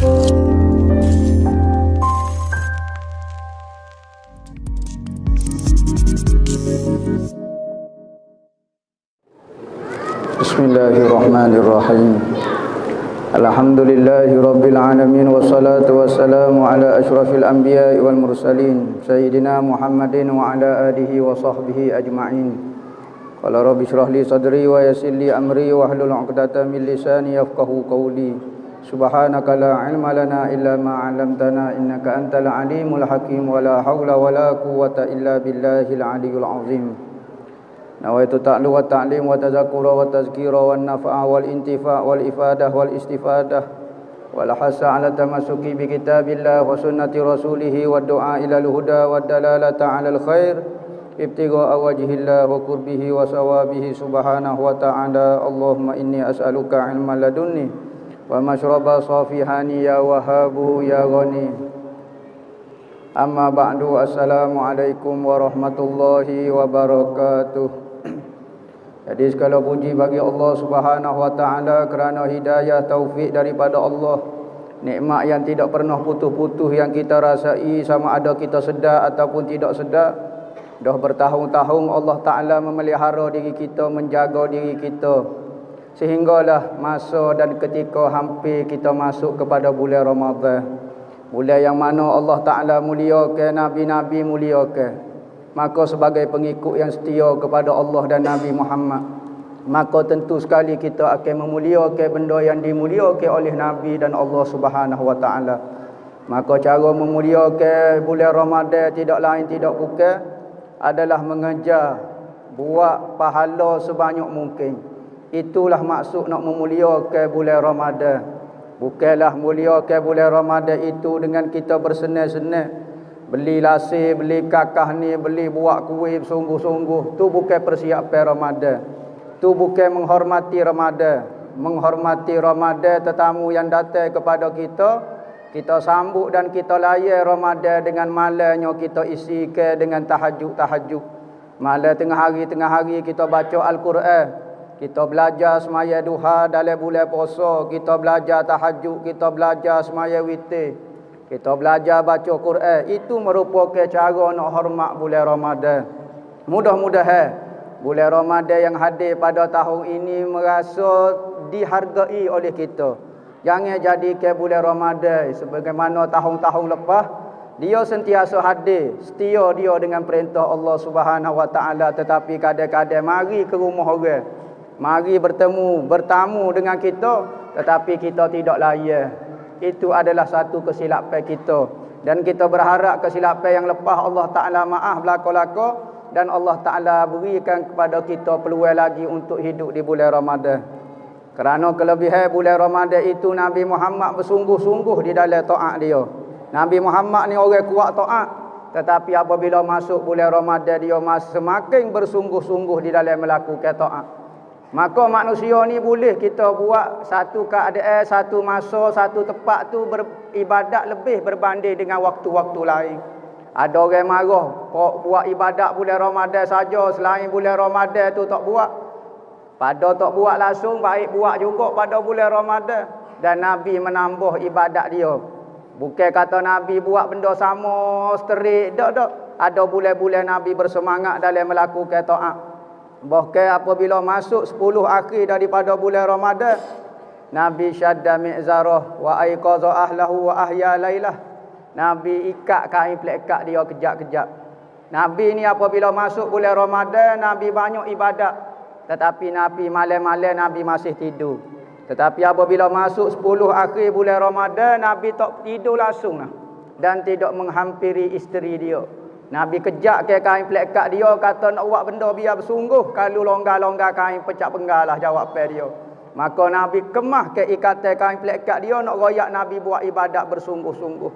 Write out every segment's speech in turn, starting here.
Bismillahirrahmanirrahim. Alhamdulillahi rabbil alamin wassalatu wassalamu ala asyrafil anbiya'i wal mursalin sayyidina Muhammadin wa ala alihi wa sahbihi ajma'in. Qala rabbi shrah li sadri wa yassir li amri wa hlul 'uqdatam min lisani yafqahu qawli. Subhanaka la ilma lana illa ma 'allamtana innaka antal alimul hakim wa la haula wa la quwwata illa billahil aliyyil azim. Nawaitu ta'lu wa ta'lim wa tazakura wa tazkira wa nafa'a wal intifa' wal ifadah wal istifadah wal hasa ala tamasuki bi kitabillah wa sunnati rasulihi wa du'a ila al-huda wa dalalata ala al-khair ibtigha'a wajhillah wa qurbihi wa sawabihi subhanahu wa ta'ala. Allahumma inni as'aluka ilman ladunni wa mashraba safihani ya wahabu ya ghani. Amma ba'du, assalamualaikum warahmatullahi wabarakatuh. Jadi segala puji bagi Allah Subhanahu wa taala kerana hidayah taufik daripada Allah. Nikmat yang tidak pernah putus-putus yang kita rasai sama ada kita sedar ataupun tidak sedar. Dah bertahun-tahun Allah Taala memelihara diri kita, menjaga diri kita. Sehinggalah masa dan ketika hampir kita masuk kepada bulan Ramadan. Bulan yang mana Allah Taala muliakan, nabi-nabi muliakan. Maka sebagai pengikut yang setia kepada Allah dan Nabi Muhammad, maka tentu sekali kita akan memuliakan benda yang dimuliakan oleh Nabi dan Allah Subhanahu wa taala. Maka cara memuliakan bulan Ramadan tidak lain tidak bukan adalah mengejar buat pahala sebanyak mungkin. Itulah maksud nak memuliakan bulan Ramadan. Bukanlah muliakan bulan Ramadan itu dengan kita bersenang-senang, beli lasir, beli kakah ni, beli buat kuih sungguh-sungguh. Tu bukan persiapan Ramadan. Tu bukan menghormati Ramadan. Menghormati Ramadan, tetamu yang datang kepada kita, kita sambut dan kita layan Ramadan dengan malamnya kita isikan dengan tahajud. Malam tengah hari kita baca Al-Quran. Kita belajar semaya duha dalam bulan puasa, kita belajar tahajud, kita belajar semaya witir. Kita belajar baca Quran. Itu merupakan cara nak hormat bulan Ramadan. Mudah-mudahan bulan Ramadan yang hadir pada tahun ini merasa dihargai oleh kita. Jangan jadikan bulan Ramadan sebagaimana tahun-tahun lepas, dia sentiasa hadir, setia dia dengan perintah Allah Subhanahu wa taala, tetapi kadang-kadang mari ke rumah orang, mari bertamu dengan kita, tetapi kita tidak layan. Itu adalah satu kesilapan kita. Dan kita berharap kesilapan yang lepas Allah Ta'ala maaf belaka-laka. Dan Allah Ta'ala berikan kepada kita peluang lagi untuk hidup di bulan Ramadan. Kerana kelebihan bulan Ramadan itu Nabi Muhammad bersungguh-sungguh di dalam ta'at dia. Nabi Muhammad ni orang kuat ta'at. Tetapi apabila masuk bulan Ramadan, dia semakin bersungguh-sungguh di dalam melakukan ta'at. Maka manusia ni boleh kita buat satu keadaan, satu masa, satu tempat tu beribadat lebih berbanding dengan waktu-waktu lain. Ada orang marah, buat ibadat bulan Ramadan saja, selain bulan Ramadan tu tak buat. Pada tak buat langsung, baik buat juga pada bulan Ramadan. Dan Nabi menambah ibadat dia. Bukan kata Nabi buat benda sama, seterik, tak. Ada bulan-bulan Nabi bersemangat dalam melakukan ta'at. Bahkan apabila masuk 10 akhir daripada bulan Ramadan, Nabi syadda mi'zarah wa aiqaza ahlahu wa ahya lailah. Nabi ikat kain pelekat dia kejap-kejap. Nabi ni apabila masuk bulan Ramadan, Nabi banyak ibadat. Tetapi Nabi malam-malam Nabi masih tidur. Tetapi apabila masuk 10 akhir bulan Ramadan, Nabi tak tidur langsung lah. Dan tidak menghampiri isteri dia. Nabi kejak ke kain pelekat dia, kata nak buat benda biar bersungguh. Kalau longgar-longgar kain pecah penggal lah jawapan dia. Maka Nabi kemah ke ikatan kain pelekat dia, nak royak Nabi buat ibadat bersungguh-sungguh.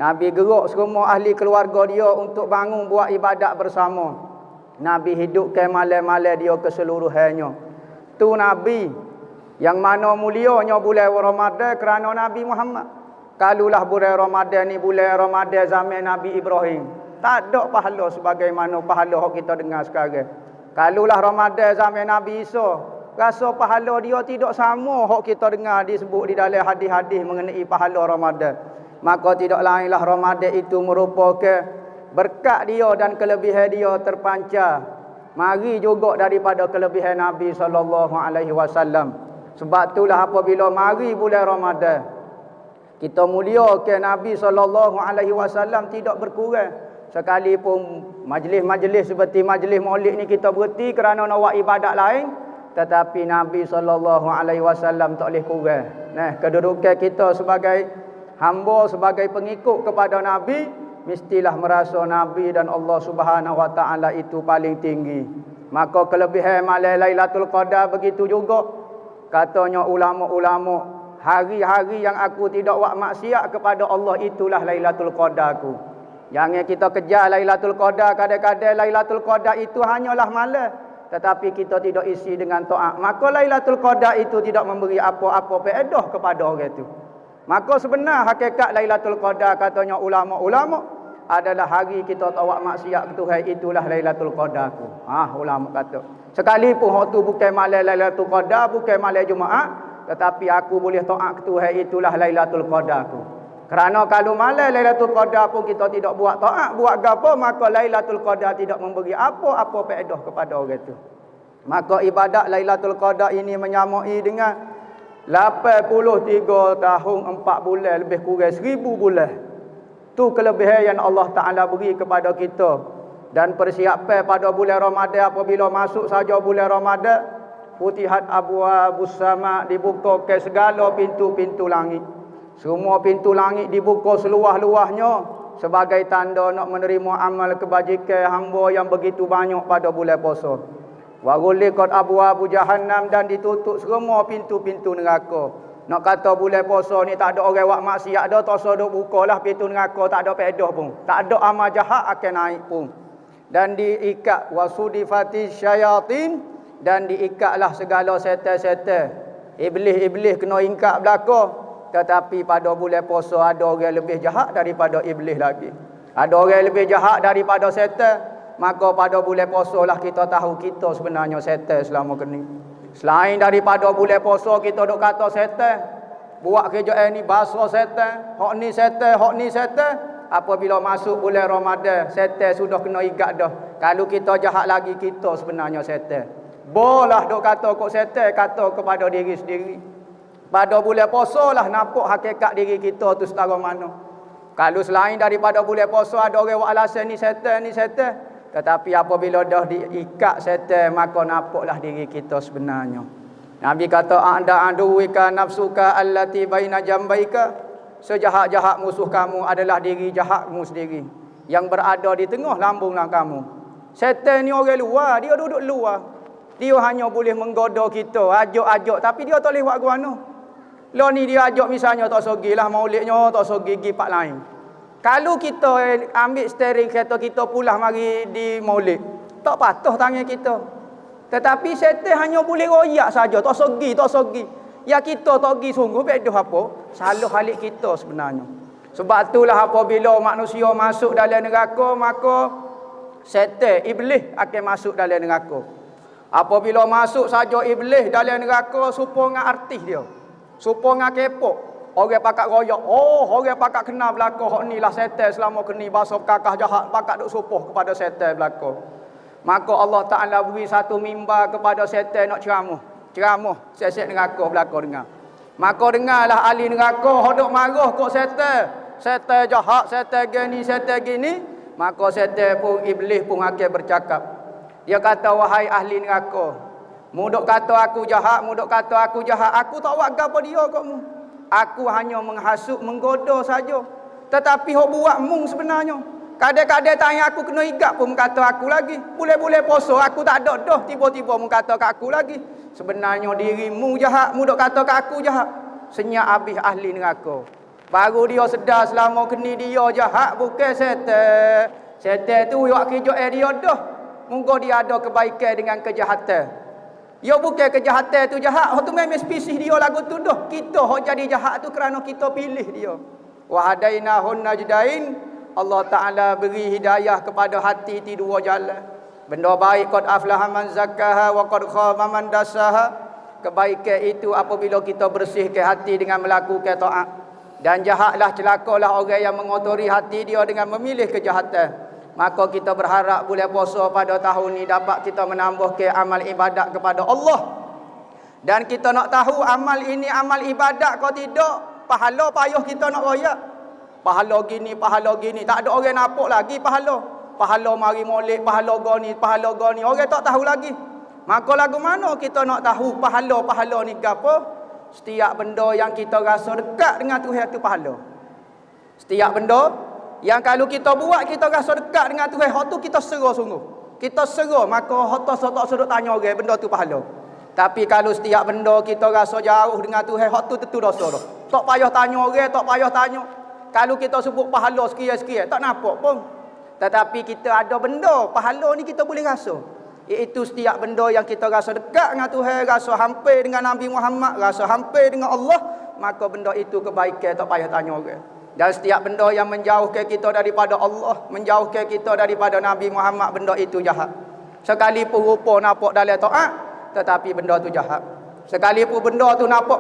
Nabi gerak semua ahli keluarga dia untuk bangun buat ibadat bersama. Nabi hidupkan malam-malam dia keseluruhannya. Tu Nabi yang mana mulianya bulan Ramadan kerana Nabi Muhammad. Kalulah bulan Ramadan ni bulan Ramadan zaman Nabi Ibrahim, tak ada pahala sebagaimana pahala yang kita dengar sekarang. Kalulah Ramadan zaman Nabi Isa, Rasa pahala dia tidak sama hak kita dengar disebut di dalam hadis-hadis mengenai pahala Ramadan. Maka tidak lainlah Ramadan itu merupakan berkat dia dan kelebihan dia terpancar. Mari juga daripada kelebihan Nabi SAW. Sebab itulah apabila mari bulan Ramadan, kita muliakan Nabi SAW tidak berkurang. Sekalipun majlis-majlis seperti majlis Maulid ni kita berhenti kerana nak buat ibadat lain, tetapi Nabi SAW tak boleh kurang. Nah, kedudukan kita sebagai hamba, sebagai pengikut kepada Nabi, mestilah merasa Nabi dan Allah Subhanahu Wa Taala itu paling tinggi. Maka kelebihan malam Lailatul Qadar begitu juga. Katanya ulama-ulama, hari-hari yang aku tidak buat maksiat kepada Allah itulah Lailatul Qadarku. Jangan kita kejar Lailatul Qadar, kadang-kadang Lailatul Qadar itu hanyalah malam, tetapi kita tidak isi dengan taat. Maka Lailatul Qadar itu tidak memberi apa-apa faedah kepada orang itu. Maka sebenar hakikat Lailatul Qadar katanya ulama-ulama adalah hari kita tawak maksiat ke Tuhan, itulah Lailatul Qadarku. Ulama kata. Sekalipun waktu bukan malam Lailatul Qadar, bukan malam Jumaat, tetapi aku boleh taat ke Tuhan, itulah Lailatul Qadarku. Kerana kalau malam Lailatul Qadar pun kita tidak buat taat, buat gapo, maka Lailatul Qadar tidak memberi apa-apa faedah kepada orang itu. Maka ibadat Lailatul Qadar ini menyamai dengan 83 tahun 4 bulan, lebih kurang 1000 bulan. Tu kelebihan yang Allah Ta'ala beri kepada kita. Dan persiapan pada bulan Ramadan, apabila masuk saja bulan Ramadan, futihat abwaabus sama, dibuka ke segala pintu-pintu langit. Semua pintu langit dibuka seluas-luasnya sebagai tanda nak menerima amal kebajikan hamba yang begitu banyak pada bulan puasa. Wa ghuliqat abwaabu jahannam, dan ditutup semua pintu-pintu neraka. Nak kata bulan puasa ni tak ada orang buat maksiat dah, tak usah duk bukalah pintu neraka, tak ada faedah pun. Tak ada amal jahat akan naik pun. Dan diikat wasudifati syayatin, dan diikatlah segala setan-setan. Iblis-iblis kena ingkat belaka. Tetapi pada bulan puasa ada orang lebih jahat daripada iblis lagi. Ada orang lebih jahat daripada setan. Maka pada bulan puasa lah kita tahu kita sebenarnya setan selama ni. Selain daripada bulan puasa kita duk kata setan, buat kerja ni bahasa setan, hak ni setan, hak ni setan. Apabila masuk bulan Ramadan, setan sudah kena ikat dah. Kalau kita jahat lagi, kita sebenarnya setan. Bolah duk kata kok setan, kata kepada diri sendiri. Pada bulan puasa lah nampak hakikat diri kita tu setara mana. Kalau selain daripada bulan puasa ada orang buat alasan ni setan, ni setan. Tetapi apabila dah diikat setan, maka nampaklah diri kita sebenarnya. Nabi kata, a'da aduwika nafsuka allati baina jambaika. Sejahat-jahat musuh kamu adalah diri jahatmu sendiri yang berada di tengah lambunglah kamu. Setan ni orang luar, dia duduk luar. Dia hanya boleh menggoda kita, ajak-ajak, tapi dia tak boleh buat guano. Lo ni dia ajak misalnya tak sogilah maulidnya, tak sogi pergi pak lain. Kalau kita ambil steering kereta kita pulang mari di maulid, tak patuh tangan kita. Tetapi setan hanya boleh royak saja, tak sogi, tak sogi. Ya kita tak pergi sungguh bedoh apa? Salah halik kita sebenarnya. Sebab itulah apabila manusia masuk dalam neraka, maka setan, iblis akan masuk dalam neraka. Apabila masuk saja iblis dalam neraka, supaya artis dia. Supaya kepok. Orang pakat royak, orang pakat kenal belaka, hak ni lah setan selama keni bahasa kakah jahat, pakat duk supuh kepada setan belaka. Maka Allah Ta'ala beri satu mimbar kepada setan nak ceramah sesek neraka belaka dengar. Maka dengarlah ahli neraka hak duk marah kok setan jahat, setan gini, maka setan pun, iblis pun akan bercakap. Dia kata, wahai ahli neraka, mu duk kata aku jahat, aku tak buat gapo dia kok mu. Aku hanya menghasut, menggoda saja. Tetapi hok buat mung sebenarnya. Kadang-kadang tanya aku kena igat pun kata aku lagi. Boleh-boleh puasa aku tak ada dah, tiba-tiba mu kata kat aku lagi. Sebenarnya dirimu jahat, mu duk kata kat aku jahat. Senyap habis ahli neraka. Baru dia sedar selama keni dia jahat bukan setan. Setan tu buat kerja dia dah. Moga dia ada kebaikan dengan kejahatan. Ya bukan kejahatan tu jahat, hak tu memang spesies dia lagu tu dah. Kita hak jadi jahat tu kerana kita pilih dia. Wa hadainahun najdain, Allah Taala beri hidayah kepada hati di dua jalan. Benda baik qad aflaha man zakkaha wa qad khaba man dassaha. kebaikan itu apabila kita bersihkan hati dengan melakukan taat. Dan jahatlah, celakalah orang yang mengotori hati dia dengan memilih kejahatan. Maka kita berharap bulan puasa pada tahun ini dapat kita menambahkan amal ibadat kepada Allah. Dan kita nak tahu amal ini amal ibadat kau tidak, pahala payah kita nak royak. Pahala gini, tak ada orang nampak lagi pahala. Pahala mari molek, pahala goni, orang tak tahu lagi. Maka lagu mana kita nak tahu pahala ni gapo? Setiap benda yang kita rasa dekat dengan Tuhan itu pahala. Setiap benda yang kalau kita buat kita rasa dekat dengan Tuhan, hak tu kita serah sungguh. Kita serah, maka hak tu tak suruh tanya orang, benda tu pahala. Tapi kalau setiap benda kita rasa jauh dengan Tuhan, hak tu tentu dosa dah. Tak payah tanya orang, tak payah tanya. Kalau kita sebut pahala sekian-sekian, tak nampak pun. Tetapi kita ada benda, pahala ni kita boleh rasa. Iaitu setiap benda yang kita rasa dekat dengan Tuhan, rasa hampir dengan Nabi Muhammad, rasa hampir dengan Allah, maka benda itu kebaikan, tak payah tanya orang. Dan setiap benda yang menjauhkan kita daripada Allah, menjauhkan kita daripada Nabi Muhammad, benda itu jahat. Sekalipun rupa nampak dalam taat, tetapi benda tu jahat. Sekalipun benda tu nampak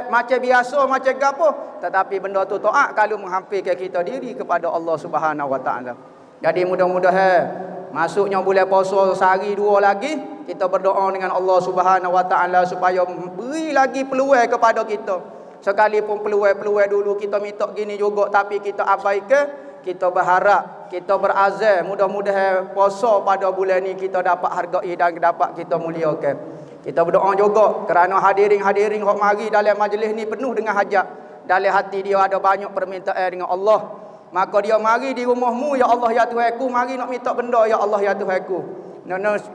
macam biasa, macam gapo, tetapi benda tu taat kalau menghampirkan kita diri kepada Allah Subhanahu Wa Taala. Jadi mudah-mudahan masuknya bulan puasa sehari dua lagi, kita berdoa dengan Allah Subhanahu Wa Taala supaya beri lagi peluang kepada kita. Sekalipun peluang dulu kita minta gini juga tapi kita abaikan, kita berharap, kita berazam mudah-mudahan puasa pada bulan ni kita dapat hargai dan dapat kita muliakan. Kita berdoa juga kerana hadirin hok mari dalam majlis ni penuh dengan hajat. Dalam hati dia ada banyak permintaan dengan Allah. Maka dia mari di rumahmu, ya Allah ya Tuhanku, mari nak minta benda, ya Allah ya Tuhanku.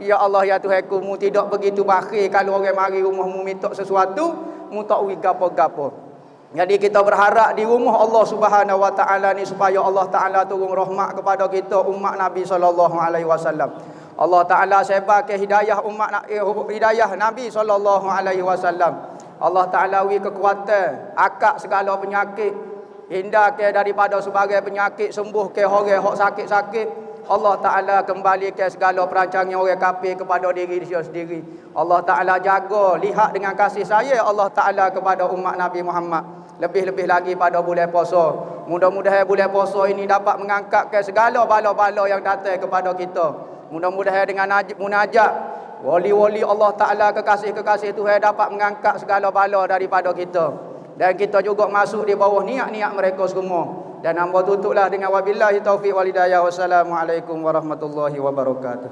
Ya Allah ya Tuhanku, mu tidak begitu bakhil kalau orang mari rumahmu minta sesuatu, mu tak uri gapo-gapo. Jadi kita berharap di rumah Allah Subhanahu Wa Taala ni supaya Allah Taala turun rahmat kepada kita umat Nabi sallallahu alaihi wasallam. Allah Taala sebarkan hidayah hidayah Nabi sallallahu alaihi wasallam. Allah Taala beri kekuatan, akak segala penyakit, hindarkan daripada sebagai penyakit, sembuhkan orang hok sakit-sakit. Allah Ta'ala kembalikan segala perancangan orang kafir kepada diri dia sendiri. Allah Ta'ala jaga, lihat dengan kasih sayang Allah Ta'ala kepada umat Nabi Muhammad. Lebih-lebih lagi pada bulan puasa. Mudah-mudahan bulan puasa ini dapat mengangkatkan segala bala-bala yang datang kepada kita. Mudah-mudahan dengan munajat wali-wali Allah Ta'ala, kekasih-kekasih Tuhan dapat mengangkat segala bala daripada kita. Dan kita juga masuk di bawah niat-niat mereka semua. Dan hamba tutuplah dengan wabillahi taufiq wal hidayah. Wassalamualaikum warahmatullahi wabarakatuh.